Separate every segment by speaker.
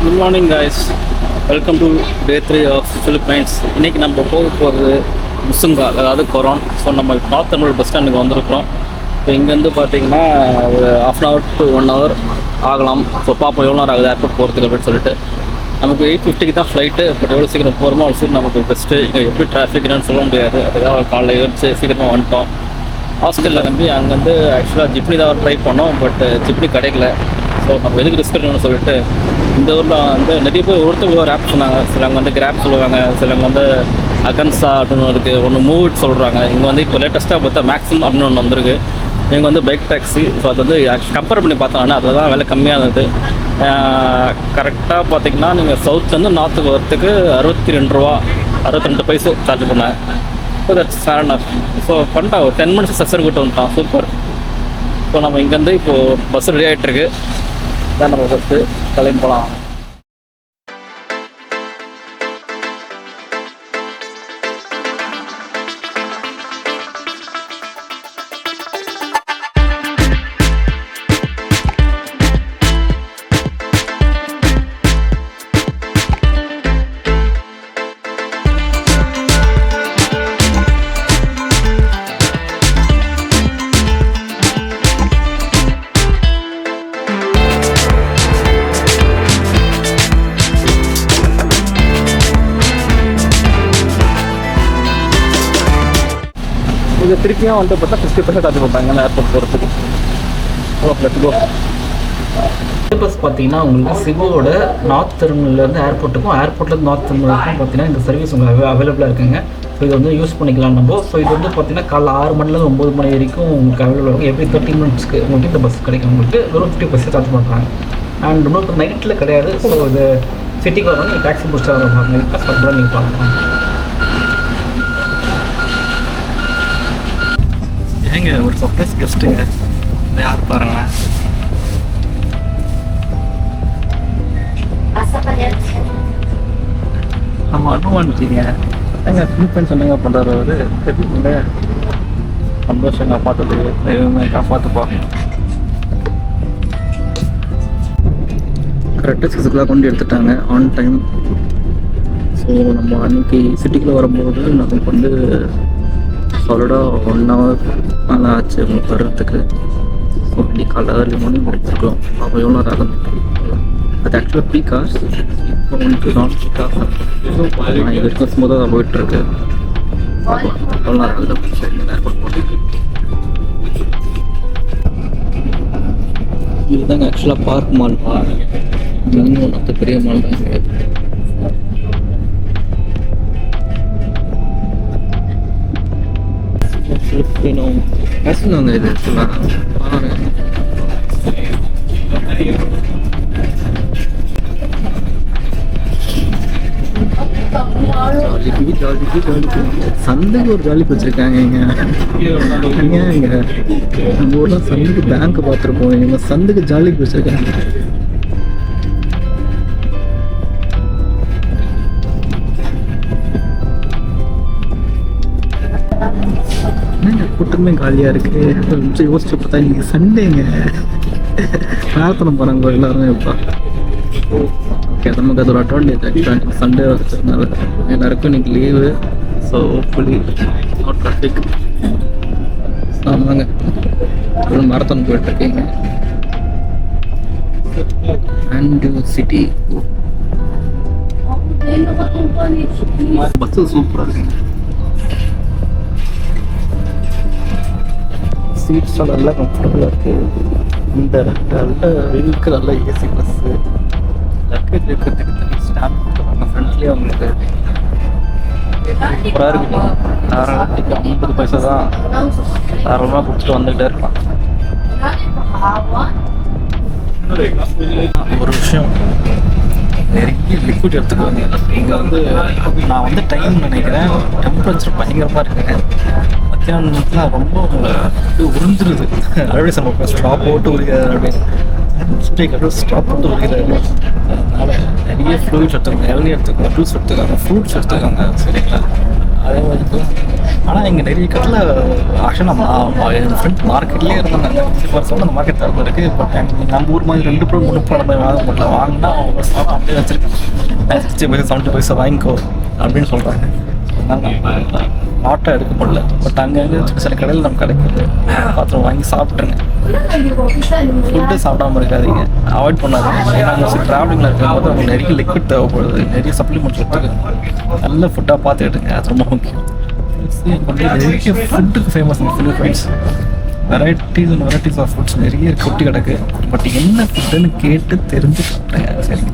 Speaker 1: Good morning guys, welcome to day 3 of Philippines. இன்றைக்கி நம்ம போகிறது முசுங்கா, அதாவது கொரான். ஸோ நம்ம நார்த் தமிழ் பஸ் ஸ்டாண்டுக்கு வந்திருக்கிறோம். இப்போ இங்கேருந்து பார்த்தீங்கன்னா ஒரு 1/2 to 1 hour ஆகலாம். ஸோ பார்ப்போம் எவ்வளோ நேரம் ஆகுது ஏர்போர்ட் போகிறதுக்கு அப்படின்னு சொல்லிட்டு. நமக்கு 8:50 தான் ஃப்ளைட்டு. பட் எவ்வளோ சீக்கிரம் போகிறோமோ அவ்வளோ சீக்கிரம் நமக்கு பெஸ்ட்டு. இங்கே எப்படி டிராஃபிக்னு சொல்ல முடியாது. அதுக்காக காலையில் எழுந்து சீக்கிரமாக வந்துட்டோம். ஹாஸ்டலில் நம்பி அங்கேருந்து ஆக்சுவலாக ஜிப்னி தான் ட்ரை பண்ணோம். பட் ஜிப்னி கிடைக்கல. ஸோ நம்ம எதுக்கு ரிஸ்க் எடுக்கணும்னு சொல்லிட்டு இந்த ஊரில் வந்து நிறைய பேர் ஒருத்தர் ஒரு ஆப் சொன்னாங்க. சிலவங்க வந்து கிராப் சொல்லுவாங்க, சிலவங்க வந்து அகன்சா அப்படின்னு இருக்குது, ஒன்று மூவிட் சொல்கிறாங்க. இங்கே வந்து இப்போ லேட்டஸ்ட்டாக பார்த்தா மேக்ஸிமம் அப்படின்னு ஒன்று வந்திருக்கு. இங்கே வந்து பைக் டாக்ஸி. ஸோ அது வந்து கம்பேர் பண்ணி பார்த்தோன்னா அதில் தான் விலை கம்மியாக இருந்தது. கரெக்டாக பார்த்தீங்கன்னா நீங்கள் சவுத்துலேருந்து நார்த்துக்கு வரத்துக்கு 62 ரூபா 62 பைசா சார்ஜ் பண்ணேன். So that's fair enough. So பண்ணிட்டா ஒரு 10 minutes சசர் கிட்ட வந்துட்டான். சூப்பர். ஸோ நம்ம இங்கேருந்து இப்போது பஸ் ரெடி ஆகிட்டுருக்கு. தான் நம்ம பஸ்ஸு கிளம்பி போகலாம். இது திருப்பியும் வந்து பார்த்தா 50% சார்ஜ் பண்ணுறாங்க ஏர்போர்ட் போகிறதுக்கு. பஸ் பார்த்தீங்கன்னா உங்களுக்கு சிவோட நார்த் டெர்மினல்லேருந்து ஏர்போர்ட்டுக்கும் ஏர்போர்ட்லேருந்து நார்த் டெர்மினலுக்கும் பார்த்தீங்கன்னா இந்த சர்வீஸ் உங்களுக்கு அவைலபிளாக இருக்குங்க. ஸோ இது வந்து யூஸ் பண்ணிக்கலாம் நம்ம. ஸோ இது வந்து பார்த்தீங்கன்னா காலைல 6 மணிலேருந்து 9 மணி வரைக்கும் உங்களுக்கு அவைலபிளாக இருக்கும். எவ்ரி 30 minutesக்கு உங்களுக்கு இந்த பஸ் கிடைக்கும். உங்களுக்கு வெறும் 50% சார்ஜ் பண்ணுறாங்க. அண்ட் இன்னொரு நைட்டில் கிடையாது. ஸோ இது சிட்டிக்கு வரணும், நீங்கள் டாக்ஸி பிடிச்சா வரும் நைட் பாஸ் அதுபோல் நீங்கள் பார்க்கலாம். ஏங்க ஒரு சர்ப்ரைஸ் கெஸ்ட்டுங்க யார் பாருங்களேன். நம்ம அனுபவம்ட்டீங்க ஏங்க ஃபிலிப்பைன்ஸ் என்னங்க பண்ணுறாரு அவர் தெரியுங்க. சந்தோஷம் காப்பாற்றுது, தெய்வமே காப்பாற்றுப்பா. கரெக்டாக 6 o'clock கொண்டு எடுத்துட்டாங்க ஆன் டைம். ஸோ நம்ம அன்றைக்கி சிட்டிக்குள்ளே வரும்போது நமக்கு வந்து சாலிடாக 1 hour மேலே ஆச்சு உங்களுக்கு வர்றதுக்கு. ஸோ இன்னைக்கு காலைல ஏர்லி மார்னிங் எடுத்துருக்கோம். அப்போ எவ்வளோ நேரம் ஆகும் அது ஆக்சுவலாக ப்ரீ கார்ஸ். இப்போ வந்து நான் ப்ரீ கார் இது வரைக்கும் ஸ்மூத்தாக தான் போயிட்டுருக்கு. எவ்வளோ நேரம் ஆகுது அப்படின்னு ஏர்போர்ட் போட்டு. இதுதாங்க ஆக்சுவலாக பார்க் மால். இது வந்து ஒன் ஆஃப் த பெரிய மால் தான் இங்கே. பேசுனாங்க இது சந்தைக்கு ஒரு ஜாலி வச்சிருக்காங்க. இங்க இங்க நம்ம ஊர்ல சந்தைக்கு பேங்க் பார்த்துருப்போம். இவங்க சந்தைக்கு ஜாலிக்கு வச்சிருக்காங்க. கூட்டமே காலியாக இருக்குது. கொஞ்சம் யோசிச்சு பார்த்தா இன்றைக்கி சண்டேங்க, பிரார்த்தனை போகிறாங்க எல்லாருமே. இப்போ ஓகே, நமக்கு அது ஒரு அட்வான்டேஜ். ஆக்சுவலாக சண்டே வச்சதுனால எல்லாருக்கும் இன்றைக்கி leave. So hopefully no traffic. ஆமாங்க, மாரத்தான் போயிட்டுருக்கீங்க. அண்ட் சிட்டி பஸ்ஸு சூப்பராக இருக்குங்க. சீட்ஸ்லாம் நல்லா கம்ஃபர்டபுளாக இருக்குது. இந்த நல்ல வெயிலுக்கு நல்ல ஏசி பஸ்ஸு. லக்கேஜ் வைக்கிறதுக்கு தனி ஸ்டாம்ப் கொடுத்துருவாங்க ஃப்ரெண்ட்லேயே. அவங்களுக்கு சூப்பராக இருக்குது. தாராளத்துக்கு 50 பைசா தான் தாராளமாக கொடுத்துட்டு வந்துக்கிட்டே இருக்கலாம். ஒரு விஷயம், நிறைய லிக்விட் எடுத்துக்குவாங்க. இங்கே வந்து நான் வந்து டைம் நினைக்கிறேன், டெம்பரேச்சர் பயங்கரமாக இருக்குங்க. மத்தியானம் நேரத்தில் ரொம்ப உறிஞ்சிருது. அப்படியே நம்ம ஸ்டாப் போட்டு உரிக்கிறாரு, அப்படியே ஸ்டாப் போட்டு உரிக்கிறாரு. அதனால் நிறைய ஃப்ளூயிட்ஸ் எடுத்துக்கோங்க, இளநீர் எடுத்துக்கோங்க, ஜூஸ் எடுத்துக்காங்க, ஃப்ரூட்ஸ் எடுத்துக்காங்க. சரிங்களா? அதே மாதிரி ஆனால் இங்கே நிறைய கடையில் ஆக்சுவலாக என் ஃப்ரெண்ட் மார்க்கெட்லேயே இருந்தாங்க 50% அந்த மார்க்கெட் தரப்பு இருக்குது. பட் நம்ம ஊர் மாதிரி 2 ரூபாய் 3 ரூபாய் நம்ம வாங்க முடியல. வாங்கினா அவங்க சாப்பிட்டு அப்படியே வச்சுருக்காங்க. 60 பைசா 70 பைசா வாங்கிக்கோ அப்படின்னு சொல்கிறாங்க. அதனால் நாட்டை எடுக்க முடியல. பட் அங்கே சில கடையில் நம்ம கிடைக்குது, பாத்திரம் வாங்கி சாப்பிட்ருங்க. ஃபுட்டு சாப்பிடாமல் இருக்காதீங்க, அவாய்ட் பண்ணாதீங்க. ஏன்னா மோஸ்ட்லி ட்ராவலிங்கில் இருக்கும்போது அவங்களுக்கு நிறைய லிக்விட் தேவைப்படுது, நிறைய சப்ளிமெண்ட்ஸ் எடுத்துக்கு நல்ல ஃபுட்டாக பார்த்து எடுங்க, அது ரொம்ப முக்கியம். நிறைய ஃபுட்டுக்கு famous Philippines. Varieties of foods நிறைய கொட்டி கிடக்கு. பட் என்ன ஃபுட்டுன்னு கேட்டு தெரிஞ்சு சாப்பிட்டேங்க. சரிங்க,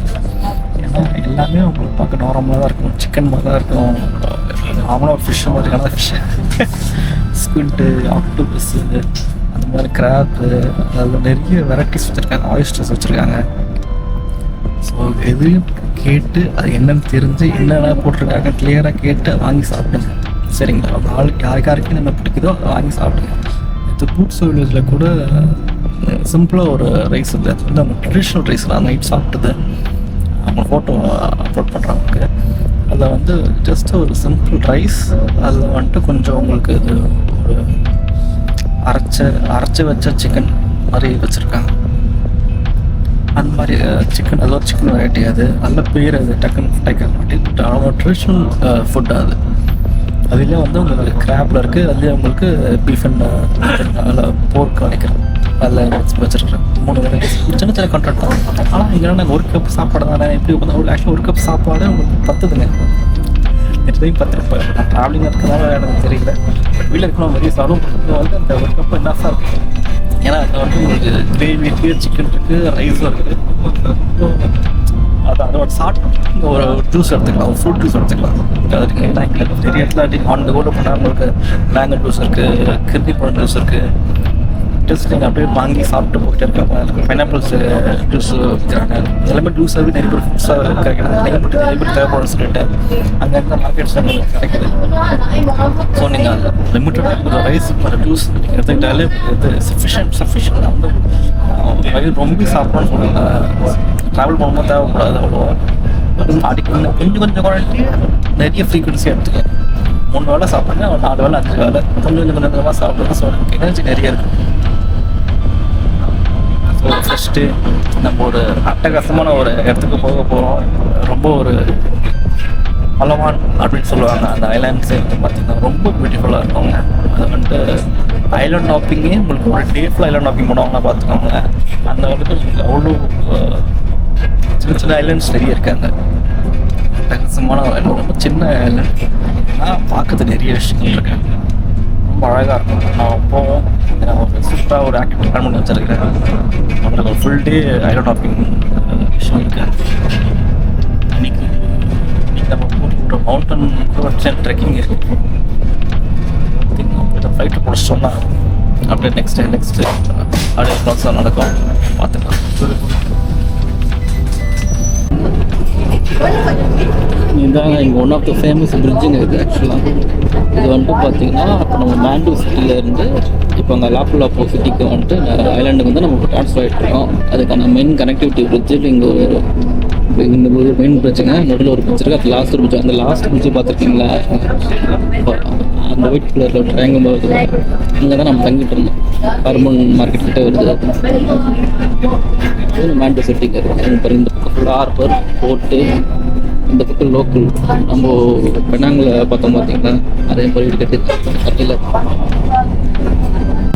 Speaker 1: ஏன்னா எல்லாமே உங்களுக்கு பார்க்க நார்மலாக தான் இருக்கும். சிக்கன் மாதிரி தான் இருக்கும், நார்மலாக ஃபிஷ் மாதிரியான ஃபிஷ், ஸ்குவிட்டு, ஆக்டோபஸ்ஸு, அந்த மாதிரி கிராப்பு, அதில் நிறைய வெரைட்டிஸ் வச்சுருக்காங்க, ஆயிஸ்டர்ஸ் வச்சுருக்காங்க. ஸோ எதையும் கேட்டு அது என்னென்னு தெரிஞ்சு என்னென்ன போட்டிருக்காங்க கிளியராக கேட்டு வாங்கி சாப்பிடுங்க. சரிங்களா, யாருக்காருக்கு என்ன பிடிக்குதோ அதை வாங்கி சாப்பிடுங்க. இது பூட்ஸ் வில்லேஜில் கூட சிம்பிளாக ஒரு ரைஸ் இல்லை, அது வந்து அவங்க ட்ரெடிஷ்னல் ரைஸ் தான் நைட் சாப்பிட்டது. அவங்க ஃபோட்டோ அப்லோட் பண்ணுறாங்க. அதில் வந்து ஜஸ்ட் ஒரு சிம்பிள் ரைஸ், அதில் வந்துட்டு கொஞ்சம் உங்களுக்கு இது ஒரு அரைச்சி வச்ச சிக்கன் மாதிரி வச்சுருக்காங்க. அந்த மாதிரி சிக்கன், அதில் ஒரு சிக்கன் வெரைட்டி. அது நல்ல பேர், அது டக்குன்னு டைக்க மாட்டேன். பட் அவங்க ட்ரெடிஷ்னல் ஃபுட் அது. அதுலேயே வந்து உங்களுக்கு கிராப்பில் இருக்குது, அதுலேயே உங்களுக்கு பீஃப் அண்ட் அதில் போர்க் நினைக்கிறேன், அதில் வச்சுருக்குறேன். 3 வெரைட்டிஸ், சின்ன சின்ன கண்ட்ரோல் தான். ஆனால் இங்கே நாங்கள் 1 கப் சாப்பாடு தானே எப்படி ஆக்சுவலி 1 கப் சாப்பாடு உங்களுக்கு பத்துதுங்க. எட்டையும் 10 ரூபாய். நான் ட்ராவலிங் இருக்கிறதுனால எனக்கு தெரியல, பட் வீட்டில் இருக்கணும் நிறைய சாப்பிடும். வந்து அந்த 1 கப் என்னஃபாக இருக்கும். ஏன்னா அதில் வந்து உங்களுக்கு கிரேவி இருக்குது, சிக்கன் இருக்குது, ரைஸும் இருக்குது. அதோட சாப்பிட்டு ஒரு ஜூஸ் எடுத்துக்கலாம், ஒரு ஃப்ரூட் ஜூஸ் எடுத்துக்கலாம். அதுக்கு ஏன்னா இங்கே நிறைய இடத்துல ஆன் த கோல பண்ணால் உங்களுக்கு மேங்கோ ஜூஸ் இருக்குது, கிர்னி பழம் ஜூஸ் இருக்குது. ஜஸ்ட் நீங்கள் அப்படியே வாங்கி சாப்பிட்டு போகிட்டே இருக்காங்க. பைனாப்பிள்ஸ் ஜூஸ் விற்கிறாங்க. எல்லாமே ஜூஸாகவே நிறைய பேர் ஃப்ரூட்ஸாக கிடைக்கிறது. நீங்கள் மட்டும் நிறைய பேர் தேவைப்படும் சொல்லிட்டு அங்கே இருக்க மார்க்கெட்ஸ் கிடைக்குது. ஸோ நீங்கள் அது லிமிட்டடாக ஒரு ரைஸ் ஒரு ஜூஸ் நீங்கள் எடுத்துக்கிட்டாலே இது சஃபிஷியன்ட் வந்து வயிறு ரொம்ப சாப்பிடணும்னு சொல்லுங்க. ட்ராவல் பண்ணும்போது தேவைப்படாது அவ்வளோ. அடிக்கடி கொஞ்சம் குவாலிட்டி நிறைய ஃப்ரீக்வன்சியாக எடுத்துக்கேன். 3 வேளை சாப்பிடுங்க, 4 வேளை 5 வேளை கொஞ்சமாக சாப்பிடுங்க. ஸோ எனக்கு எனர்ஜி நிறைய இருக்குது. ஸோ ஃபஸ்ட்டு நம்ம ஒரு அட்டகாசமான ஒரு இடத்துக்கு போக போகிறோம். ரொம்ப ஒரு பலவான் அப்படின்னு சொல்லுவாங்க. அந்த ஐலாண்ட்ஸே வந்து பார்த்திங்கன்னா ரொம்ப பியூட்டிஃபுல்லாக இருக்குங்க. அது வந்துட்டு ஐலாண்ட் ஹாப்பிங்கே உங்களுக்கு ஒரு டே ஃபுல் ஐலாண்ட் ஹாப்பிங் பண்ணுவாங்கன்னா பார்த்துக்கோங்க. அந்த வந்துட்டு உங்களுக்கு அவ்வளோ சின்ன சின்ன ஐலாண்ட்ஸ் நிறைய இருக்காங்க. அட்டகாசமான ஐலாண்ட், ரொம்ப சின்ன ஐலாண்ட், ஆனால் பார்க்கறது நிறைய விஷயங்கள் இருக்காங்க. ரொம்ப அழகாக இருக்கும். நான் போவோம், ஒரு சூப்பராக ஒரு ஆக்டிவிட்டி பிளான் பண்ணி வச்சுருக்கிறேன். நம்மளுக்கு ஒரு ஃபுல் டே ஐலாண்ட் ஹாப்பிங் விஷயம் இருக்குது. இன்னைக்கு நம்ம போட்டு மவுண்டன் கூட ட்ரெக்கிங் இருக்குது. நம்ம ஃப்ளைட்டு பிடிச்சோம்னா அப்படியே நெக்ஸ்ட்டு அப்படியே ப்ராசஸ் நடக்கும், பார்த்துக்கலாம். இதுதாங்க இங்கே ஒன் ஆஃப் த ஃபேமஸ் பிரிட்ஜுங்க இது. ஆக்சுவலாக இது வந்துட்டு பார்த்தீங்கன்னா இப்போ நம்ம மேண்டூ சிட்டியிலேருந்து இப்போ அங்கே லாப்புலாப்போ சிட்டிக்கு வந்துட்டு ஐலாண்டுக்கு வந்து நம்ம ட்ரான்ஸ்ஃபர் ஆகிட்ருக்கோம். அதுக்கான மெயின் கனெக்டிவிட்டி பிரிட்ஜு இங்கே இந்த ஒரு மெயின் பிரிட்ஜுங்க. நடுவில் ஒரு பிரிட்ஜ் இருக்குது, அது லாஸ்ட் பிரிட்ஜ். அந்த லாஸ்ட் பிரிட்ஜு பார்த்துருக்கீங்களா, அந்த ஒயிட் கலரில் ட்ரையாங்கிள் வருது, அங்கே தான் நம்ம தங்கிட்டு இருந்தோம். ஹார்மோன் மார்க்கெட் கிட்டே வருது. அது மேண்டூ சிட்டிங்க இருக்குது. இந்த பக்கம் ஃபுல்லாக ஹார்பர் போட்டு, இந்த பக்கம் லோக்கல் நம்ம பெண்ணாங்கில் பார்த்தோம் பார்த்தீங்களா, அதே மாதிரி இருக்கிறது கட்டியில்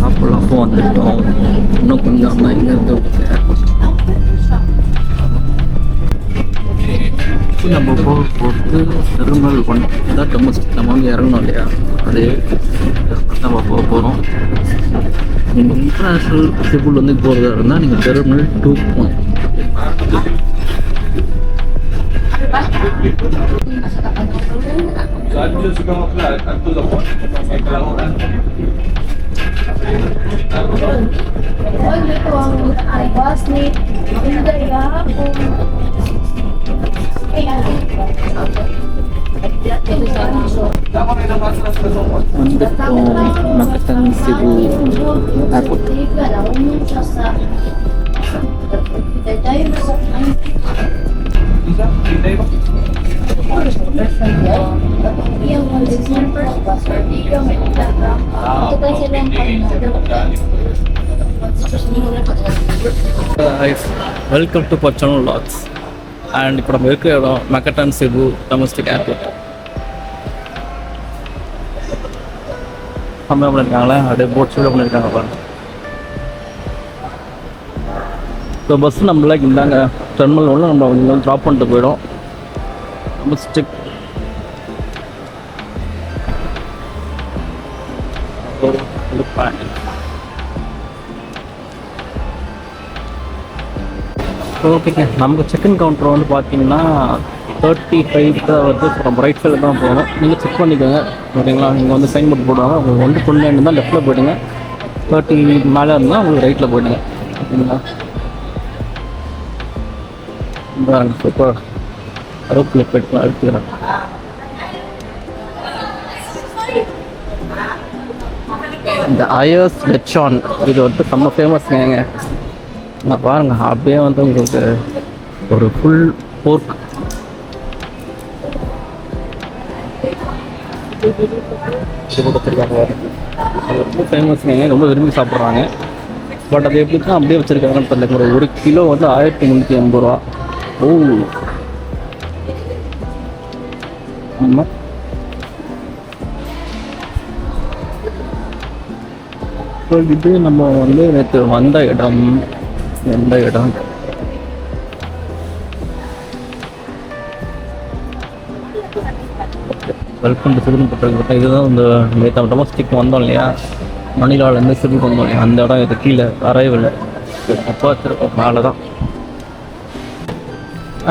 Speaker 1: அப்போ வந்துட்டோம். இன்னும் கொஞ்சம் தான் இங்கே இருந்து நம்ம போகிறது டெர்மினல் 1 தான் டொமஸ்டிக். நம்ம வந்து இறங்கணும் இல்லையா, அது நம்ம போக போகிறோம். நீங்கள் இன்டர்நேஷ்னல் ஷிப்பில் வந்து போகிறதா இருந்தால் நீங்கள் டெர்மினல் 2 போகணும். Makatan Cebu Airport. Welcome to Pachanur லாட்ஸ். அண்ட் இப்போ நம்ம இருக்கிற இடம் மெக்கட்டன் செபு டொமஸ்டிக் ஏர்போர்ட். கம்மியாக பண்ணியிருக்காங்களே, அப்படியே போட் சூடாக பண்ணியிருக்காங்க பாருங்க. இப்போ பஸ்ஸு நம்மள இந்தாங்க டெர்மினல் ஒன்று நம்ம இங்கே ட்ராப் பண்ணிட்டு போயிடும். டொமஸ்டிக் ஓகேங்க. நமக்கு செக்இன் கவுண்டர் வந்து பார்த்தீங்கன்னா 35 தான் வருது. நம்ம ரைட் சைடில் தான் போகணும். நீங்கள் செக் பண்ணிக்கோங்க ஓகேங்களா. நீங்கள் வந்து சைன் போட்டு போடுவாங்க. உங்களுக்கு வந்து 29 தான் லெஃப்ட்டில் போய்டுங்க, 30 மேலே இருந்தால் உங்களுக்கு ரைட்டில் போய்டுங்க ஓகேங்களா. சூப்பர் அரோப்ளேட் போய்ட்டுலாம் எடுத்துக்கிறேன். இந்த ஐஎஸ் லெச்சான் இது வந்து செம்ம ஃபேமஸ்ங்க. நான் பாருங்க, அப்படியே வந்து உங்களுக்கு ஒரு ஃபுல் போர்க் கொடுத்துருக்காங்க. ரொம்ப ஃபேமஸ்ங்க, ரொம்ப விரும்பி சாப்பிட்றாங்க. பட் அது எப்படி தான் அப்படியே வச்சுருக்காங்கன்னு தெரியல. ஒரு கிலோ வந்து 1380 ரூபா. ஓ ஆமாம். ஸோ இது நம்ம வந்து நேற்று வந்த இடம். எந்த இடம்? Welcome to Sirupuram. இதுதான் இந்த நேற்று டொமஸ்டிக் வந்தோம் இல்லையா, மணிலாலேருந்து சிறுபுரம் வந்தோம் இல்லையா, அந்த இடம் இது. கீழே அரைவில் அப்போ வச்சுருக்கோம், மேலே தான்.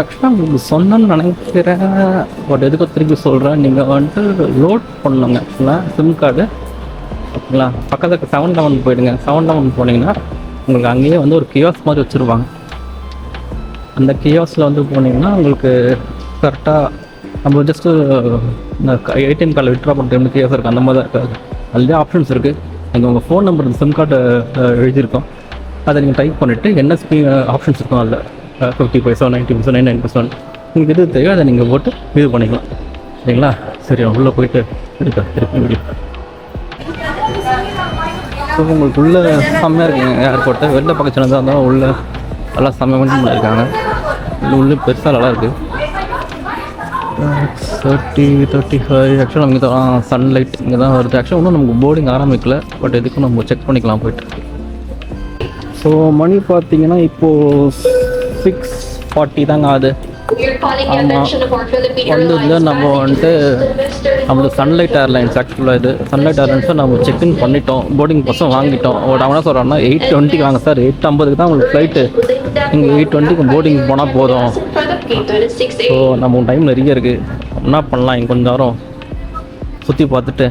Speaker 1: ஆக்சுவலாக உங்களுக்கு சொன்னேன்னு நினைக்கிறேன், பட் எதுக்கு திருப்பி சொல்கிறேன். நீங்கள் வந்துட்டு லோட் பண்ணணுங்க ஆக்சுவலாக சிம் கார்டு ஓகேங்களா. பக்கத்துக்கு 7-Eleven போயிடுங்க. 7-Eleven போனீங்கன்னா உங்களுக்கு அங்கேயே வந்து ஒரு கியாஸ் மாதிரி வச்சுருவாங்க. அந்த கியாஸில் வந்து போனீங்கன்னா உங்களுக்கு கரெக்டாக நம்ம ஜஸ்ட்டு இந்த ஏடிஎம் கார்டில் விட்ரா பண்ணுற டைமில் கியாஸ் இருக்குது, அந்த மாதிரி தான் இருக்காது. அதுலேயே ஆப்ஷன்ஸ் இருக்குது. அங்கே உங்கள் ஃபோன் நம்பர் சிம் கார்டு எழுதியிருக்கோம், அதை நீங்கள் டைப் பண்ணிவிட்டு என்எஸ்பி ஆப்ஷன்ஸ் இருக்கும். அதில் 50 பைசா, 90 பைசா, 99%. உங்களுக்கு எது தேவையோ அதை நீங்கள் போட்டு இது பண்ணிக்கலாம் சரிங்களா. சரி, உள்ளே போயிட்டு திருப்பி வீடியோ. ஸோ உங்களுக்கு உள்ளே செம்மையாக இருக்குங்க ஏர்போர்ட்டை. வெளில பக்கம் சின்னதாக இருந்தாலும் உள்ளே நல்லா செம்மையாக மெயின்டைன் பண்ணியிருக்காங்க. உள்ளே பெருசாக நல்லா இருக்குது. 35 ஆக்சுவலாக இங்கே தான் சன்லைட் இங்கே தான் வருது. ஆக்சுவலாக இன்னும் நமக்கு போர்டிங் ஆரம்பிக்கல, பட் எதுக்கும் நம்ம செக் பண்ணிக்கலாம் போய்ட்டு. ஸோ மணி பார்த்தீங்கன்னா இப்போது 6:40 தாங்க ஆகுது. ஆமாம், வந்ததில் நம்ம வந்துட்டு நம்மளுக்கு சன்லைட் ஏர்லைன்ஸ். ஆக்சுவலாக இது சன்லைட் ஏர்லைன்ஸை நம்ம செக்இன் பண்ணிட்டோம், போர்டிங் பஸ்ஸும் வாங்கிட்டோம். அவனா சொல்கிறாங்கன்னா 8:20 வாங்க சார், 8:50 தான் உங்களுக்கு ஃப்ளைட்டு, நீங்கள் 8:20 போர்டிங் போனால் போதும். ஸோ நம்ம டைம் நிறைய இருக்குது, என்ன பண்ணலாம், இங்கே கொஞ்சம் நேரம் சுற்றி பார்த்துட்டு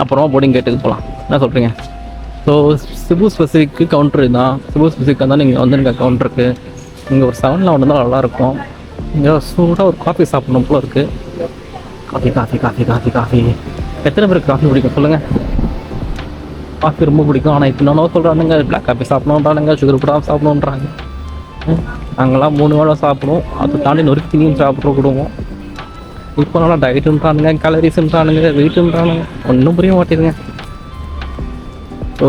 Speaker 1: அப்புறமா போர்டிங் கேட்டுக்கு போகலாம். என்ன சொல்கிறீங்க? ஸோ சிபு ஸ்பெசிஃபிக்கு கவுண்ட்ரு தான். சிபு ஸ்பெசிஃபிக்காக தான் நீங்கள் வந்துருங்க கவுண்ட்ருக்கு. இங்கே ஒரு 7-Eleven தான் நல்லாயிருக்கும். இங்கே சூடாக ஒரு காஃபி சாப்பிடணும் போல இருக்குது. Coffee coffee coffee coffee coffee எத்தனை பேருக்கு காஃபி பிடிக்கும் சொல்லுங்கள்? காஃபி ரொம்ப பிடிக்கும். ஆனால் இப்போ நான் சொல்கிறானுங்க பிளாக் காஃபி சாப்பிடணுன்றானுங்க, சுகர் போடாமல் சாப்பிடணுன்றாங்க. நாங்களாம் 3 வேளை சாப்பிடுவோம், அதை தாண்டி நொறுக்கி திணியும் சாப்பிட்ற கொடுவோம். இப்போ நல்லா டயட்டுன்றானுங்க, கேலரிஸ்ன்றானுங்க, வெயிட்டுன்றானுங்க, ஒன்றும் புரிய மாட்டேதுங்க. ஓ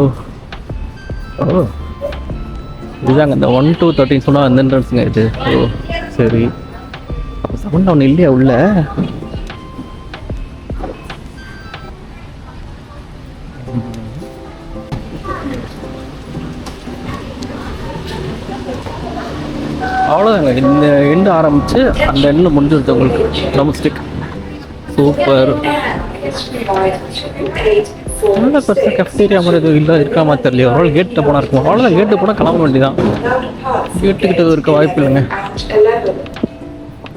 Speaker 1: ஓ இதுதாங்க இந்த 1 to 13 சொன்னால் அந்த என்ட்ரன்ஸுங்க இது. ஓ சரி, அப்போ 7-Eleven இல்லையா உள்ள? அவ்வளோதாங்க, இந்த எண்டு ஆரம்பித்து அந்த எண்டு முடிஞ்சிருச்சு உங்களுக்கு டொமஸ்டிக். சூப்பர். நல்ல பெருசாக கஃப்டீரியா மாதிரி எதுவும் இல்லை, இருக்காம தெரியல. அவ்வளோ கேட்டில் போனால் இருக்கும். அவ்வளோதான், கேட்டு போனால் கிளம்ப வேண்டியதான். கேட்டுக்கிட்ட இருக்க வாய்ப்பு இல்லைங்க.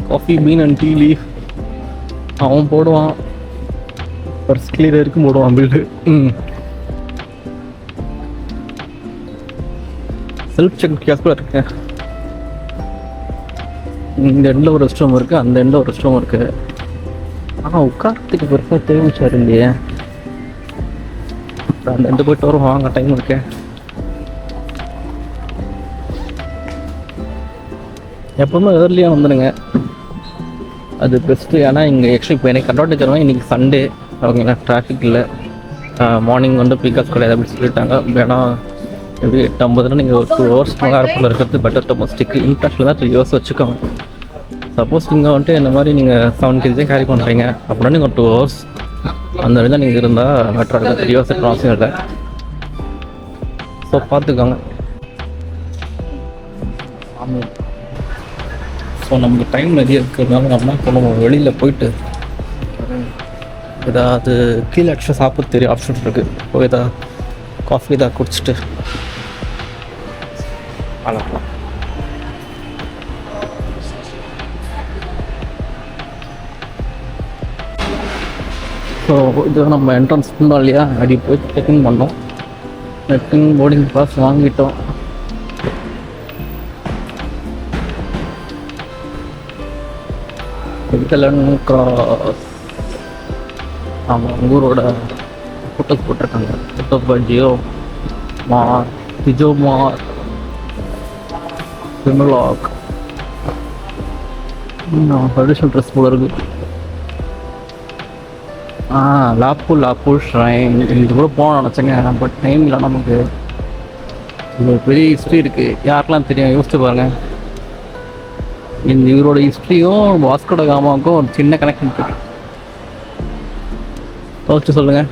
Speaker 1: Coffee been and tea leaf அவன் போடுவான், பர்ஸ் கிளியர் இருக்கும் போடுவான் பில்டு. செல்ஃப் செக் கேஸ் கூட இருக்கு. இந்த எண்டில் ஒரு ரெஸ்ட் ரூம் இருக்குது, அந்த எண்டில் ஒரு ரெஸ்ட் ரூம் இருக்குது. ஆனால் உட்காரத்துக்கு பெருசாக தேவைச்சார் இல்லையே. அந்த ரெண்டு போயிட்டு வரும், வாங்க டைம் இருக்கு. எப்பவுமே ஏர்லியாக வந்துடுங்க. அது பெஸ்ட்டு. ஏன்னா இங்கே ஆக்சுவலி இப்போ எனக்கு அட்வான்டேஜ் தருவாங்க. இன்றைக்கி சண்டே ஓகேங்களா, டிராஃபிக் இல்லை, மார்னிங் வந்து பிக்கப் கிடையாது அப்படின்னு சொல்லிட்டாங்க. ஏன்னா எப்படி 8:50 நீங்கள் ஒரு 2 hours ஏர்போர்ட்டில் இருக்கிறது பெட்டர் டொமஸ்டிக்கு. இன்டர்நேஷ்னல் தான் 3 hours வச்சுக்கோங்க. சப்போஸ் நீங்கள் வந்துட்டு இந்த மாதிரி நீங்கள் 7 kg கேரி பண்ணுறீங்க அப்படின்னா நீங்கள் ஒரு 2 hours அந்த வழி தான் நீங்கள் இருந்தால் பெட்டராக இருக்கும். 3 hours அவசியம் இல்லை. ஸோ பார்த்துக்கோங்க. ஆமாம். ஸோ நமக்கு டைம் நிறைய இருக்கிறதுனால நம்ம என்ன பண்ணுவோம், வெளியில் போயிட்டு ஏதாவது கீழே ஆக்சுவலாக சாப்பிட தெரிய ஆப்ஷன் இருக்குது. இப்போ ஏதாவது காஃபி ஏதாவது குடிச்சிட்டு அழகா. ஸோ இது நம்ம என்ட்ரன்ஸ் பண்ணோம் இல்லையா, அடி போய் செக்கிங் பண்ணோம். செக்கிங் போர்டிங் பாஸ் வாங்கிட்டோம். கிராஸ். ஆமாம், ஊரோட ஃபோட்டோஸ் போட்டிருக்காங்க. ஃபோட்டோ ஜியோ மார், டிஜோ மார், விமலாக். ட்ரெடிஷ்னல் ட்ரெஸ் போல இருக்கு. லாப்பு ஷ்ரைன் இது கூட போகணும்னு நினச்சேங்க. பட் டைம் இல்லை நமக்கு. இது ஒரு பெரிய ஹிஸ்ட்ரி இருக்குது, யாருக்கெல்லாம் தெரியும் யோசிச்சு பாருங்கள். இந்த இவரோட ஹிஸ்ட்ரியும் வாஸ்கோ ட காமாவுக்கும் ஒரு சின்ன கனெக்ஷன் இருக்குது. யோசிச்சு சொல்லுங்கள்.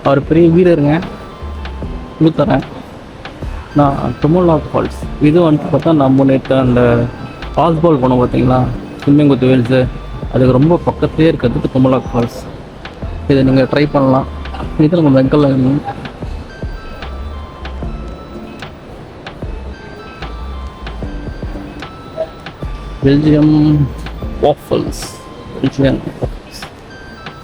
Speaker 1: அவர் பெரிய வீரருங்க, கொடுத்துறேன் நான். டுமோலாக் ஃபால்ஸ் இது வந்துட்டு பார்த்தா நம்ம நேற்று அந்த பால் போனோம் பார்த்தீங்களா, ஸ்விம்மிங் வித் வேல்ஸு, அதுக்கு ரொம்ப பக்கத்துலேயே இருக்கிறதுக்கு டுமோலாக் ஃபால்ஸ். இதை நீங்கள் ட்ரை பண்ணலாம். இது நம்ம வெங்கல்ல பெல்ஜியம் வாஃபல்ஸ்.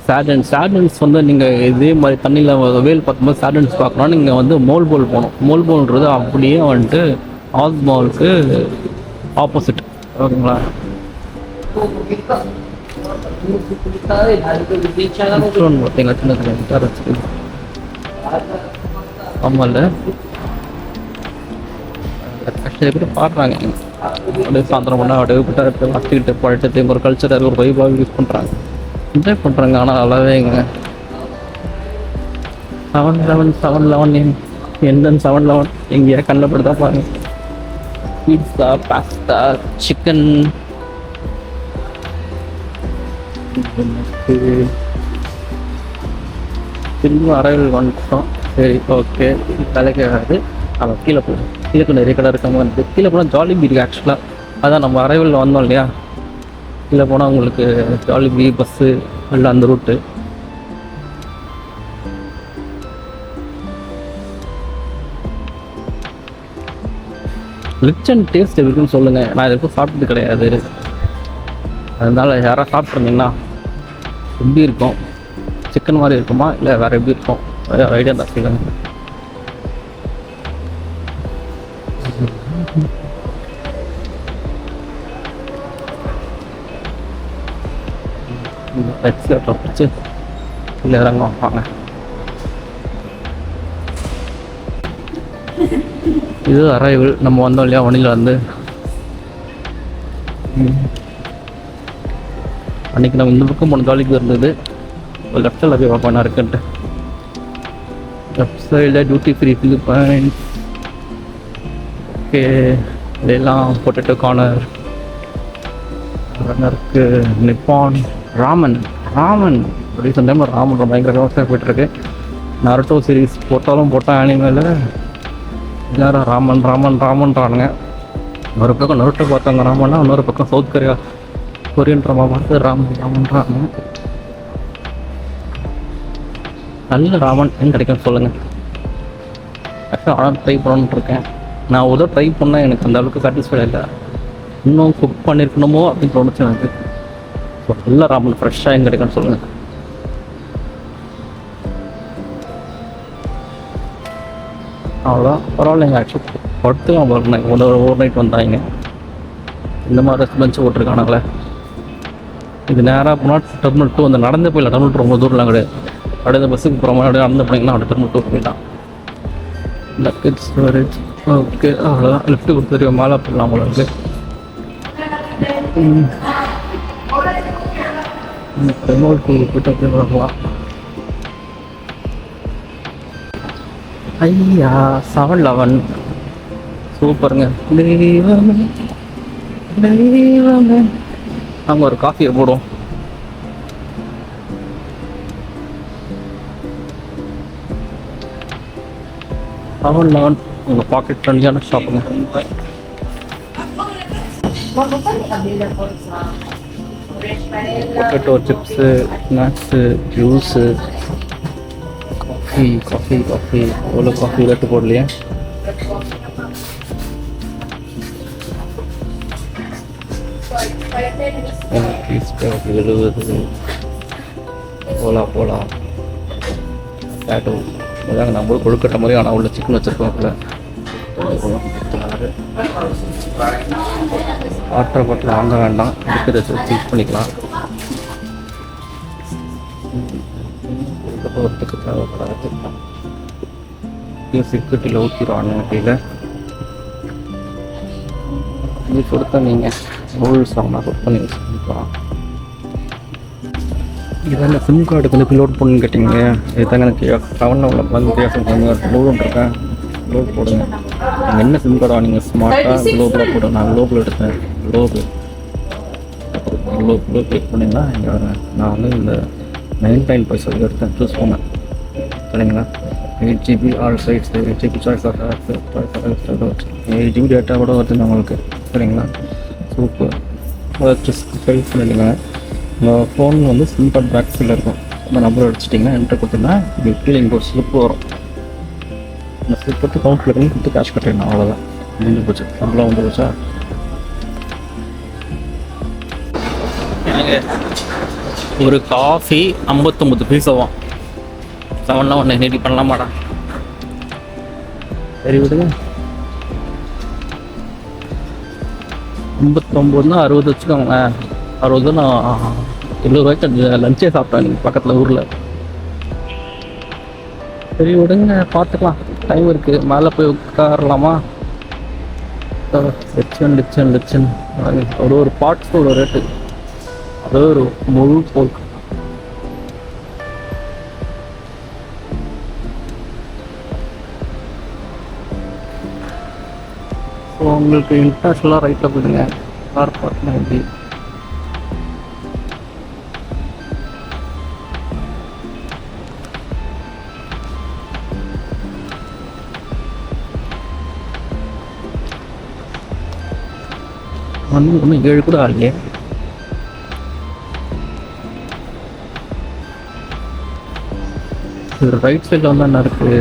Speaker 1: சேடன்ஸ் வந்து நீங்கள் இதே மாதிரி தண்ணியில் வேல் பார்க்கும்போது சேடன்ஸ் பார்க்கணும்னா நீங்கள் வந்து மோல்போல் போகணும். மோல்போல்ன்றது அப்படியே வந்துட்டு ஆஸ்மாலுக்கு ஆப்போசிட் ஓகேங்களா. பார்த்தீங்களா சின்ன சின்ன ஆமாம்ல, ஆக்சுவலி கூட பாடுறாங்க. அப்படியே சாயந்தரம் பண்ணால் அப்படியே விட்டு வச்சுக்கிட்டு பழட்டத்தையும் ஒரு கல்ச்சராக ஒரு வைபாக யூஸ் பண்ணுறாங்க, என்ஜாய் பண்ணுறாங்க. ஆனால் நல்லாவேங்க. 7-11 எந்தன் 7-11 எங்கேயா கண்டப்படுதா பாருங்க. Pizza, pasta, chicken. திரும்ப அரைவல் வந்துட்டோம். சரி ஓகே, தலைக்கு வராது. நம்ம கீழே போகும். கீழே நிறைய கடை இருக்காம வந்து கீழே போனால் ஜாலிபி இருக்குது ஆக்சுவலாக. அதான் நம்ம அரைவலில் வந்தோம் இல்லையா, கீழே போனால் உங்களுக்கு ஜாலிபி பஸ்ஸு இல்லை அந்த ரூட்டு. ரிச் அண்ட் டேஸ்ட் இருக்குன்னு சொல்லுங்கள். நான் இதுக்கும் சாப்பிட்டது கிடையாது. அதனால் யாராவது சாப்பிட்ருந்தீங்கன்னா எப்படி இருக்கும், சிக்கன் மாதிரி இருக்குமா இல்லை வேறு எப்படி இருக்கும் ஐடியா தான் சொல்லுங்கள். வச்சு இல்லை இறங்க வாங்க. இது அரைவல். நம்ம வந்தோம் இல்லையா வண்டியில் வந்து. அன்றைக்கி நம்ம இந்த பக்கம் போன ஜாலிக்கு இருந்தது. ஒரு லெஃப்ட் சைடில் போய் பார்ப்போம் இருக்குன்ட்டு. லெஃப்ட் சைடில் டியூட்டி ஃப்ரீ பிலிப்பைன்ஸ். ஓகே, இதெல்லாம் பொட்டேட்டோ கார்னர் இருக்கு. நிப்பான் ராமன் ரீசெண்ட் டைமில் ராமன் ரொம்ப பயங்கர ஃபேமஸாக போய்ட்டுருக்கு. நருட்டோ சீரீஸ் போட்டாலும் ஆனிமேல எல்லாரும் ராமன்றானுங்க. ஒரு பக்கம் நருட்டோ பார்த்தாங்க ராமன்னா, இன்னொரு பக்கம் சவுத் கொரியன் ட்ராமா பார்த்து ராமன்றாங்க. நல்ல ராமன் எங்கே கிடைக்கும் சொல்லுங்கள். ஆக்சுவலாக ஆனால் ட்ரை பண்ணணுன்ட்டு இருக்கேன். நான் ஒரு ட்ரை பண்ணால் எனக்கு அந்த அளவுக்கு சாட்டிஸ்ஃபைட் இல்லை. இன்னும் குக் பண்ணியிருக்கணுமோ அப்படின்னு தோணுச்சு எனக்கு. ஸோ நல்ல ராமன் ஃப்ரெஷ்ஷாக எங்கே கிடைக்குன்னு சொல்லுங்கள். அவ்வளோதான், பரவாயில்லைங்க. ஆக்சுவலி படுத்துலாம் பாருங்க. ஒரு நைட் வந்தாங்க. இந்த மாதிரி ரெஸ்பான்ஸ் போட்டிருக்கானுங்களே. இது நேராக போனால் டெர்மினல் 2 வந்து நடந்து போயிடலாம். டெர்மினல் 2 ரொம்ப தூரம்லாம் கிடையாது. அப்படியே பஸ்ஸுக்கு போகிற மாதிரி அப்படியே நடந்து போனீங்கன்னா அப்படியே டெர்மினல் 2 போயிடலாம். Luggage storage. ஓகே, அவ்வளோதான். லிஃப்ட் கொடுத்துட்டு மேலே போடலாம் உங்களுக்கு. ரெமோட் போய்ட்டு அப்படியே வரலாம். ஐயா 7-Eleven சூப்பருங்க. தெய்வமே தெய்வமே. அங்கே ஒரு காஃபியை போடுவோம். அவன் உங்கள் பாக்கெட் ஃப்ரெண்ட்லியான ஷாப்புங்க. Potato chips, snacks, juice, coffee coffee coffee. எவ்வளோ காஃபி ரேட்டு போடலையே. போலாம் டேட்டோ அதாங்க நம்ம கொழுக்கட்ட மாதிரி. ஆனால் உள்ள சிக்கன் வச்சுருக்கோம்ல. வாட்டர் பாட்டில் வாங்க வேண்டாம், இருக்கிறத சூஸ் பண்ணிக்கலாம். போகிறதுக்கு தேவைப்படாது. சிக்கட்டில் ஊற்றிடுவாங்க அப்படியில் இது கொடுத்தா நீங்கள் ரூல்ஸ் வாங்கினா கொடுத்து பண்ணி வச்சுக்கலாம். இதாங்க சிம் கார்டுக்கு வந்து லோட் பண்ணுன்னு கேட்டிங்க. இதுதாங்க எனக்கு 7-Eleven வந்து வித்தியாசம் லோடு இருக்கேன். லோட் போடுங்க. நீங்கள் என்ன சிம் கார்டு வாங்கினீங்க? ஸ்மார்ட்டாக குளோபில் போடுங்க. நான் குளோபில் எடுத்தேன். குளோபு கிளிக் பண்ணிங்கன்னா இங்கே வரேன். நான் வந்து இந்த 9.5 எடுத்தேன். சூஸ் பண்ணேன் சரிங்களா. 8GB all sides, 8GB choice of 8GB data கூட வருது நம்மளுக்கு சரிங்களா. சூப்பர். சைஸ் பண்ணிடுங்க. உங்கள் ஃபோன் வந்து சிம் கார்டு பேக் சைடில் இருக்கும். அந்த நம்பர் அடிச்சிட்டிங்கன்னா என்ட்ரு கொடுத்தீங்கன்னா கீழே இங்கே ஒரு ஸ்லிப் வரும். அந்த ஸ்லிப் எடுத்து கவுண்ட்டில் பண்ணி கொடுத்து கேஷ் கட்டிடணும். அவ்வளோதான், முடிஞ்சு போச்சு. சம்பளம் வந்து போச்சா. ஒரு காஃபி 59 பைசாவும் 7-Eleven ரெடி பண்ணலாமாடா. சரி விடுங்க. 59னா 60 வச்சுக்கோங்களேன். 60 நான் 70 ரூபாய்க்கு லஞ்சே சாப்பிட்டேன் நீங்கள் பக்கத்தில் ஊரில். சரி விடுங்க, பார்த்துக்கலாம். டைம் இருக்குது. மேலே போய் உட்காரலாமா? லட்சன் ஒரு பார்ட்ஸ் ஒரு ரேட்டு. அது ஒரு முழு போக்கு. ஸோ உங்களுக்கு இன்டர்நேஷ்னலாக ரைட்டில் போயிடுங்க. கார் பார்ட்னா எப்படி ஒன்றும் 7 கூட ஆகலையே. இது ரைட் சைடில் வந்து என்ன இருக்குது?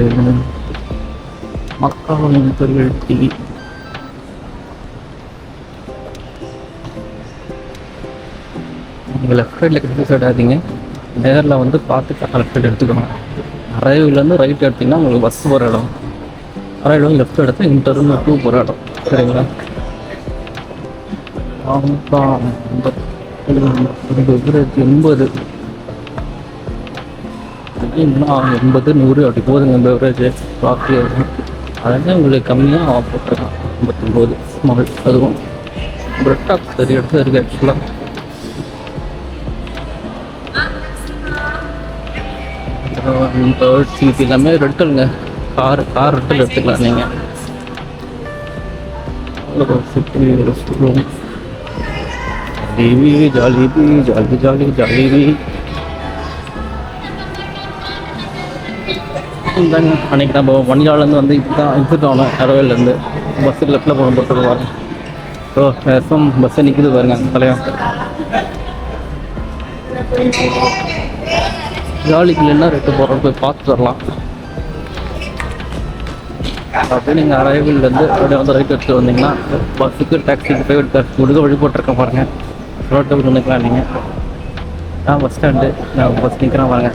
Speaker 1: மக்காவின் தொழில் டிவி. நீங்கள் லெஃப்ட் சைடில் கிட்ட சைட் ஆகிங்க. நேரில் வந்து பார்த்து லெஃப்ட் சைடு எடுத்துக்கோங்க. அரைவிலேருந்து ரைட் எடுத்திங்கன்னா உங்களுக்கு பஸ் போகிற இடம். அரைவில் லெஃப்ட் எடுத்து இன்டர்னு 2 போகிற இடம் சரிங்களா. 80 80 100 அப்படி போகுதுங்க. பெவரேஜ் காஃபி அதெல்லாம் உங்களுக்கு கம்மியாக போட்டிருக்கான். 59 ஸ்மால். அதுவும் பிரெட் டாப் சரி எடுத்து இருக்குது ஆக்சுவலாக. தேர்ட் சீட் எல்லாமே ரெட்டலுங்க. கார் ரெட்டல் எடுத்துக்கலாம் நீங்கள். ரூம் ஜாலிபி. இந்தாங்க அன்றைக்கி நம்ம வண்டியாலேருந்து வந்து இதுதான் எக்ஸிட் ஆகணும். அரவேலேருந்து பஸ்ஸுக்கு லெஃப்டில் போகணும் போட்டு பாருங்க. ஸோ எஃப்எம் பஸ்ஸை நிற்கிது பாருங்க தலையா. ஜாலிக்கு என்ன ரேட்டு போகிறோம் போய் பார்த்து வரலாம். அப்படியே நீங்கள் அரைவிலேருந்து அப்படியே வந்து ரைட் எடுத்துகிட்டு வந்தீங்கன்னா பஸ்ஸுக்கு டாக்ஸிக்கு ப்ரைவேட் கார் கொடுக்க வழி போட்டிருக்கேன் பாருங்கள். ரோட்டை நினைக்கலாம் நீங்கள். பஸ் ஸ்டாண்டு நான் பஸ் நிற்கிறேன் பாருங்க.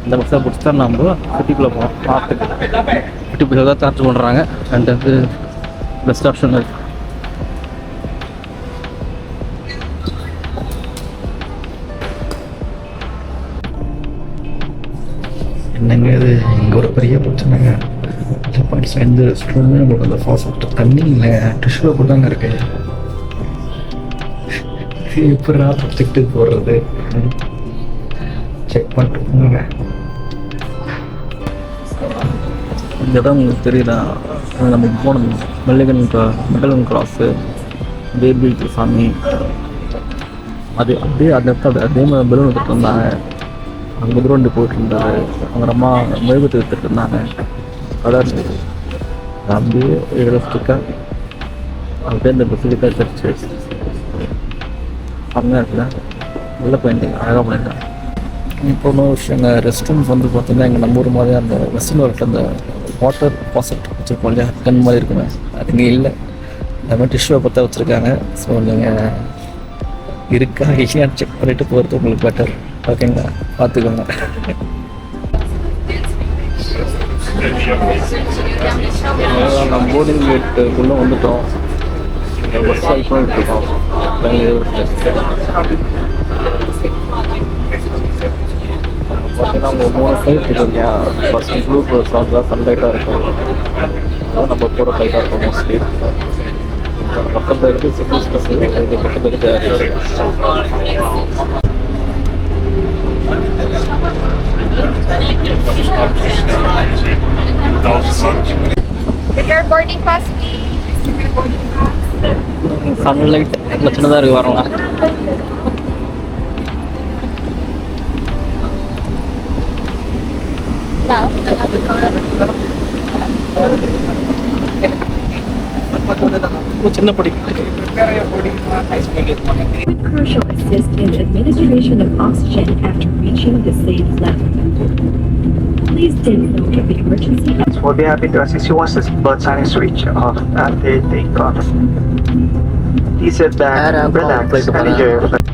Speaker 1: இந்த பஸ்ஸை பிடிச்சா நம்ம சிட்டிக்குள்ளே போவோம். பார்த்துக்கு 50 பைசா தான் சார்ஜ் பண்ணுறாங்க. அண்ட் அது பெஸ்ட் ஆப்ஷன் இருக்குது. என்னங்க இது இங்கே ஒரு பெரிய பிரச்சனைங்க.
Speaker 2: பாயிண்ட்ஸில் எந்த ரெஸ்ட் ரூமே நம்மளுக்கு அந்த ஃபாஸ்ட் தண்ணி இல்லை, டிஷ்யூ பேப்பர் தாங்க இருக்கு. எப்படா ப்ரொஜெக்டு போடுறது செக் பண்ணிட்டு போங்க.
Speaker 1: இந்த இடம் உங்களுக்கு தெரியுதா? நம்ம போனோம் மெல்லகன் கிராஸு பேபி சாமி, அது அப்படியே அந்த இடத்துல அதே மாதிரி பெலூன் எடுத்துகிட்டு இருந்தாங்க. அங்கே தூரம் போயிட்டு இருந்தாரு. அவங்க அம்மா மெழுகுத்து எடுத்துகிட்டு இருந்தாங்க. கலர் அப்படியே ரியலிஸ்டிக்காக அப்படியே இந்த பெசிலிக்காக சர்ச்சு செம்மையாக இருக்குல்ல. நல்ல பெயிண்டிங், அழகாக பண்ணியிருக்காங்க. இப்போ இன்னொரு விஷயங்க, ரெஸ்ட் ரூம்ஸ் வந்து பார்த்தீங்கன்னா எங்கள் நம்ம ஊர் மாதிரி அந்த வெஸ்டர்ன் ஒர்க்கில் அந்த வாட்டர் பாசட் வச்சுருப்போம் இல்லையா, கண் மாதிரி இருக்குமே, அது இங்கே இல்லை. அது மாதிரி டிஷ்யூ பேப்பர் வச்சுருக்காங்க. ஸோ நீங்கள் இருக்கா இல்லையான்னு செக் பண்ணிவிட்டு போகிறது உங்களுக்கு பெட்டர். ஓகேங்களா, பார்த்துக்கோங்க. நம்ம போர்டிங் கேட்டுக்குள்ளே வந்துட்டோம். பஸ் வெயிட் பண்ணிட்டுருக்கோம். பார்த்தீங்கன்னா அவங்க 3 ஃப்ளைட் இருக்கு இல்லையா, ஃபஸ்ட்டு ப்ளூ கலர் சாங் தான் சன்லைட்டாக இருக்கும். அதான் நம்ம போகிற ஃப்ளைட்டாக இருக்கும் மோஸ்ட்லி. பக்கத்தில் இருக்குது சிட்டி ஸ்பெஸ், இது பக்கத்தில் இருக்குது. சன்லைட் சின்னதாக இருக்கு வரவங்க. சின்ன படி
Speaker 3: crucial assist in administration of oxygen after reaching the safe level. Please take note of the emergency.
Speaker 4: We'll be happy to assist you once the bird sign is switched off and they take off. Please sit back, relax, and enjoy your flight.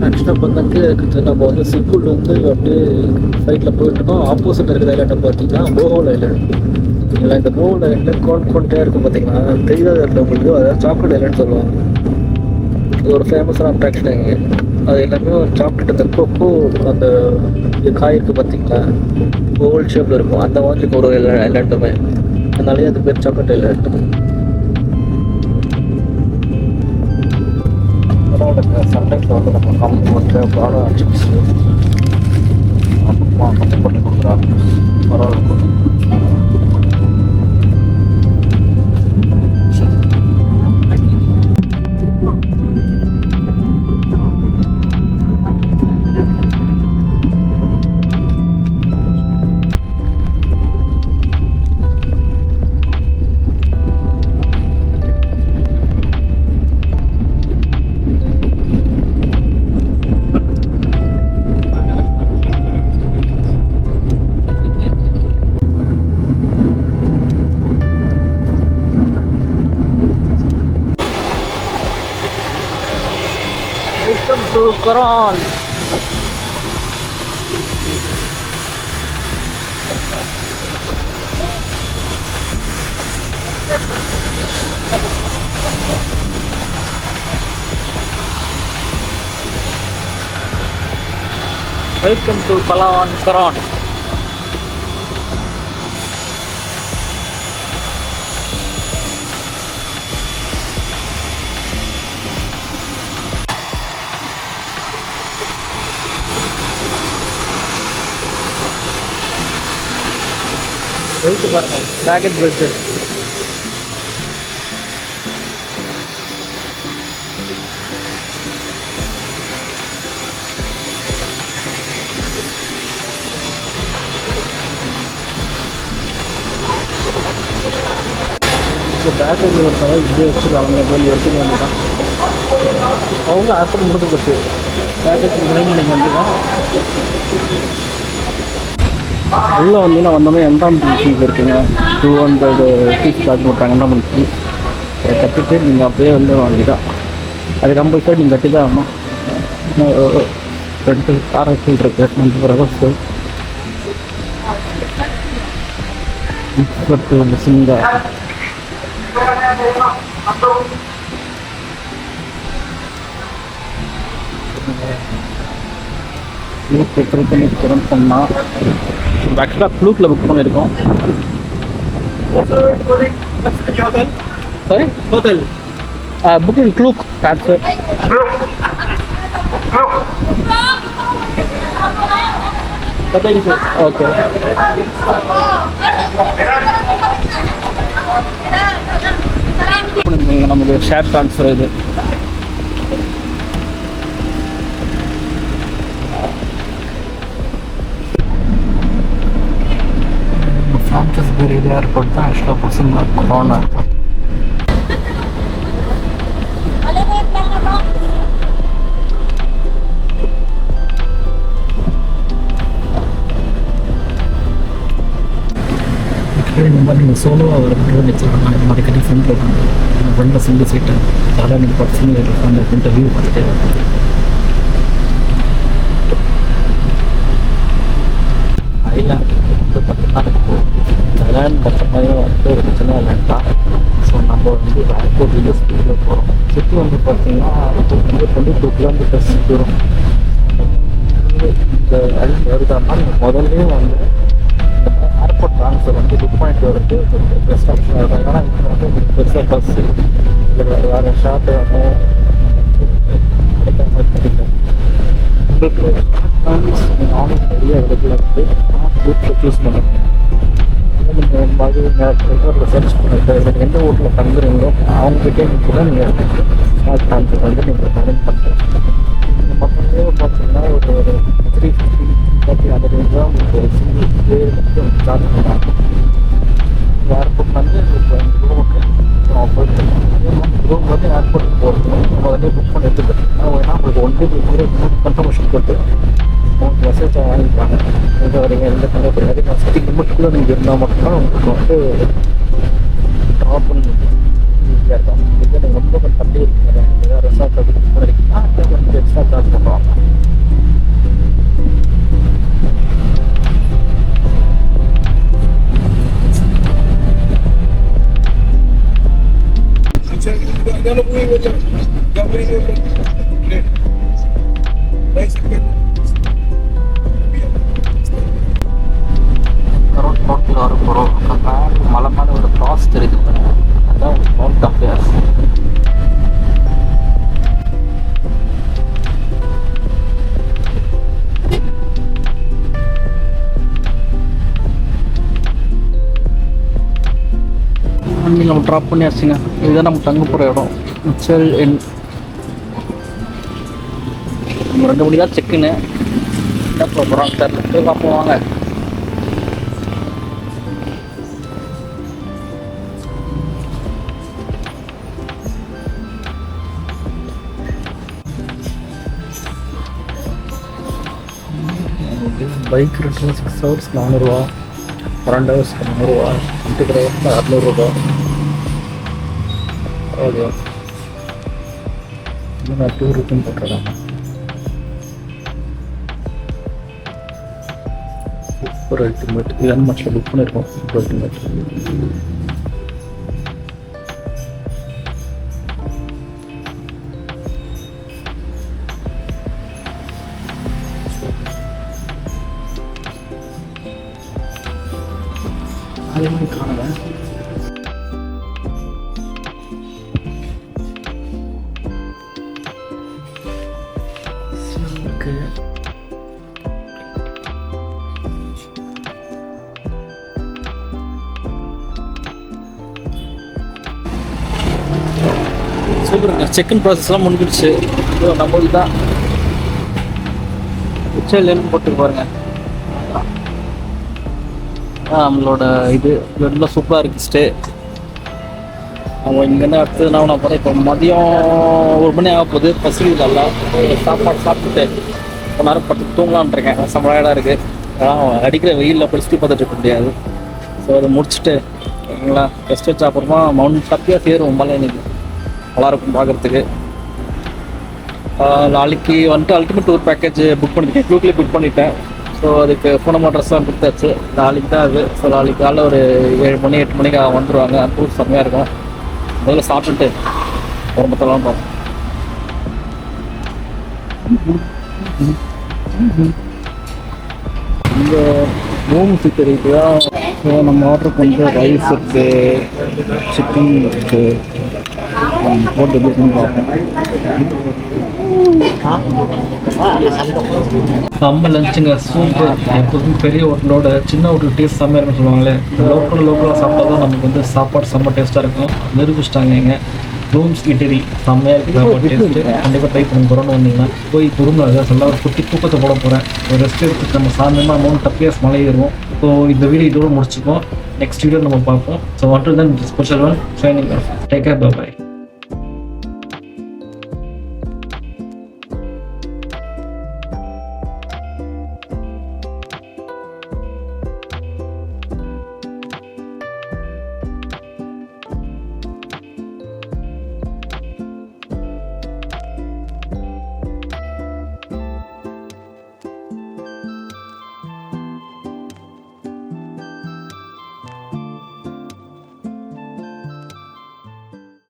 Speaker 1: ஆக்சுவலாக பார்த்தா இருக்குது. நம்ம வந்து சிக்குள் வந்து அப்படியே ஃப்ளைட்டில் போயிட்டுருக்கோம். Opposite இருக்கிற ஐலாண்டை பார்த்தீங்கன்னா போகோல் ஐலாண்ட். இல்லை இந்த போகோல் ஐலாண்டில் கொண்டே இருக்கும் பார்த்தீங்கன்னா, தெரியாத இடத்துல உங்களுக்கு அதாவது சாக்லேட் ஐலாண்ட் சொல்லுவாங்க. இது ஒரு ஃபேமஸான அட்ராக்ஷன் இங்கே. அது எல்லாமே ஒரு சாக்லேட் அந்த கொக்கோ அந்த காய் இருக்குது பார்த்தீங்களா, ஓவல் ஷேப்பில் இருக்கும். அந்த மாதிரி ஒரு ஐலாண்டுமே, அதனாலேயே அது பேர் சாக்லேட் ஐலாண்ட். சன்லைட்டில் வந்து நம்ம கம்ஃபர்ட்டு ப்ராடக்ட் சிப்ஸ் அப்புறமா கட் பண்ணி கொடுக்குறாங்க. பரவாயில்ல. Welcome to Coron. Welcome to Palawan, Coron. Wait பாருங்க, பேக்கெட் பெல்ட். இப்போ பேக்கெட் ஒருத்தவங்க இப்படியே வச்சுருக்காங்க. போய் எடுத்துக்க வேண்டியதான். அவங்க ஆசை முடிஞ்சு போச்சு. பேக்கெட் கிளைம் பண்ணிக்க வேண்டியதான். உள்ளே வந்தீங்கன்னா வந்தோடனே என்ட்ரன்ஸ் ஃபீஸ் இருக்குங்க 200 ஃபீஸ் சார்ஜ் பண்ணுறாங்க என்ட்ரன்ஸ் ஃபீஸ். அதை கட்டிட்டு நீங்கள் அப்படியே வந்து வாங்கிதான் அது கம்பல்சரி நீங்கள் கட்டி தான் ஆகணும். ரெண்டு கார் இருக்கு நம்ம பிரதர்ஸு சிங்கா பெட்ரோல் பண்ணி திறன் பண்ணால் ஆக்சுவலாக க்ளூக்கில் புக் பண்ணியிருக்கோம். Sorry hotel booking Klook transfer. Okay நமக்கு ஷேர் ட்ரான்ஸ்ஃபர் இது. ஃப்ரான்சிஸ்பரி ஏர்போர்ட் தான் ஆக்சுவலாக பசங்க கொரோனா இந்த மாதிரி நீங்கள் சோலோவாக வரப்போ வச்சுருக்காங்க. இந்த மாதிரி கட்டி ஃப்ரெண்டில் உட்காந்து ஃப்ரெண்டில் சிங்கிள் சீட்டு அதெல்லாம் நீங்கள் பர்சனல் உட்காந்து ஃப்ரெண்டை வியூ பார்த்துட்டு ஐலாண்ட் வந்து பார்த்தீங்கன்னா ஐலாண்ட் பக்கமாக வந்து ஒரு சின்ன ஐலாண்ட் தான். ஸோ நம்ம வந்து ஏர்போர்ட் வந்து ஸ்பீடில் போகிறோம். சுற்றி வந்து பார்த்தீங்கன்னா வந்து 22 கிலோமீட்டர்ஸ் தூரம். இந்த ஐலாண்ட் வருதான்னா நீங்கள் முதல்ல வந்து ஏர்போர்ட் ட்ரான்ஸ்ஃபர் வந்து புக் பண்ணிட்டு வரது பெஸ்ட் ஆப்ஷனாக இருக்கும். ஏன்னா இங்கே வந்து உங்களுக்கு பெருசாக பஸ்ஸு இல்லை வேறு ஷார்ட்டு கிடைக்கிற மாதிரி கிடைக்கும். உங்களுக்கு நீங்கள் ஆன்லைன் நிறைய இடத்துல வந்து ரூட்டில் சூஸ் பண்ணுங்கள். நீங்கள் மாதிரி நெட்ஒர்க்கில் சர்ச் பண்ணுறது இல்லை எந்த ஊரில் தங்குறீங்களோ அவங்ககிட்டே கூட நீங்கள் ஷார்ட் ட்ரான்ஸ்ஃபர் வந்து நீங்கள் அரேஞ்ச் பண்ணுறோம். நீங்கள் மொத்தமே பார்த்தீங்கன்னா ஒரு 350 அந்த ரேஞ்ச் தான் உங்களுக்கு ஒரு சிங்கிள் டே வந்து சார்ஜ் பண்ணுறாங்க. ஏர்போர்ட் வந்து இப்போ எங்கள் ரூமுக்கு போயிட்டு ரூம் வந்து ஏர்போர்ட்டுக்கு போகிறதுக்கு முதல்ல புக் பண்ணி எடுத்துக்கிட்டு ஏன்னா உங்களுக்கு ஒன் டே கன்ஃபர்மேஷன் போட்டு உங்களுக்கு மெசேஜ் வாங்கிப்பாங்க. எங்கே வரீங்க எந்த பண்ண போகிறீங்க நான் சிட்டி லிமிட்டுக்குள்ளே நீங்கள் இருந்தால் மட்டும்தான் உங்களுக்கு வந்து ட்ராப் பண்ணி ஈஸியாக இருக்கும். இதே நீங்கள் ரொம்ப கொஞ்சம் தள்ளி இருக்கீங்க ஏதாவது ரெசார்ட் அப்படி புக் பண்ணிருக்கீங்கன்னா கொஞ்சம் எக்ஸ்ட்ரா சார்ஜ் பண்ணுறோம். ரோட்டில் வர போகிறோம். மலை மேலே ஒரு கிராஸ் தெரியுது, அதுதான் மவுண்ட் ஆஃப் ஏர்ஸ். நம்ம ட்ராப் பண்ணியாச்சுங்க. இதுதான் நம்ம தங்க போகிற இடம். மிச்சல் என் நம்ம 2 மணி தான் செக்குன்னு என்ன போகிறோம் சார் போய் பார்ப்போம் வாங்க. பைக் ரெண்டு 6 ஹவர்ஸ் 400 ரூபா, 2 ஹவர்ஸ் 300 ரூபா, 2 ஹவர்ஸ் 600 ரூபா. ஓகே நான் டூர் இருக்குன்னு போட்டுறாங்க. சூப்பர் அல்டிமேட் இதன் மட்டில் புக் பண்ணியிருக்கோம். சூப்பர் அல்டிமேட் அதே மாதிரி காணலை. சூப்பருங்க. செக்இன் ப்ராசஸ்லாம் முடிஞ்சிடுச்சு. நம்மளுக்கு தான் உச்சல்லேன்னு போட்டு பாருங்க. நம்மளோட இது எல்லாம் சூப்பராக இருக்குது ஸ்டே. அவங்க இங்கேருந்து அடுத்தது நான் பார்த்தா இப்போ மதியம் 1 மணி ஆக போகுது. பசி நல்லா சாப்பாடு சாப்பிட்டுட்டு கொஞ்ச நேரம் பட்டு தூங்கலான் இருக்கேன். செம்ம இடம் இருக்குது. அடிக்கிற வெயிலில் போய் சுற்றி பார்த்துட்டு இருக்க முடியாது. ஸோ அதை முடிச்சுட்டு ஓகேங்களா, ரெஸ்ட் வச்ச அப்புறமா மவுண்ட் டப்பியாக சேரும் மலை. இன்னைக்கு நல்லாயிருக்கும் பார்க்குறதுக்கு. நாளைக்கு வந்துட்டு அல்டிமேட் டூர் பேக்கேஜ் புக் பண்ணிட்டேன், க்ளூக்லேயே புக் பண்ணிட்டேன். ஸோ அதுக்கு ஃபோன் நம்பர் ட்ரெஸ்லாம் கொடுத்தாச்சு. நாளைக்கு தான் அது. ஸோ நாளைக்கு காலைல ஒரு 7 மணி 8 மணிக்கு வந்துடுவாங்க. டூர் செம்மையாக இருக்கும். முதல்ல சாப்பிட்டுட்டு ஒரு மொத்தம்லாம் பார்ப்போம். இந்த ரூம்ஸு தெரியுது தான். ஸோ நம்ம ஆர்டர் பண்ணுற ரைஸ் இருக்குது, சிக்கன் இருக்குது, போட்டு பார்ப்போம். நம்ம லஞ்சுங்க சூப்பர். எப்போதும் பெரிய ஹோட்டலோட சின்ன ஹோட்டல் டேஸ்ட் செம்மையாக இருக்குன்னு சொல்லுவாங்களே, லோக்கலாக சாப்பிட்டா தான் நமக்கு வந்து சாப்பாடு செம்ம டேஸ்ட்டாக இருக்கும். நிரூபிச்சிட்டாங்க எங்க ரூம்ஸ் இட்டரி செம்மையாக இருக்குது. சாப்பாடு டேஸ்ட்டு கண்டிப்பாக ட்ரை பண்ணி போகிறோன்னு வந்தீங்கன்னா போய் பொருந்தாங்க. சொல்ல ஒரு குட்டி தூக்கத்தை போட போகிறேன். ஒரு ரெஸ்ட் எடுத்துட்டு நம்ம சாயந்தரமாக அமௌண்ட் டப்பியாஸ் மலை ஏறுவோம். ஸோ இந்த வீடியோ இதோடு முடிச்சுப்போம். நெக்ஸ்ட் வீடியோ நம்ம பார்ப்போம். So until then, this special one signing off. Take care, bye bye.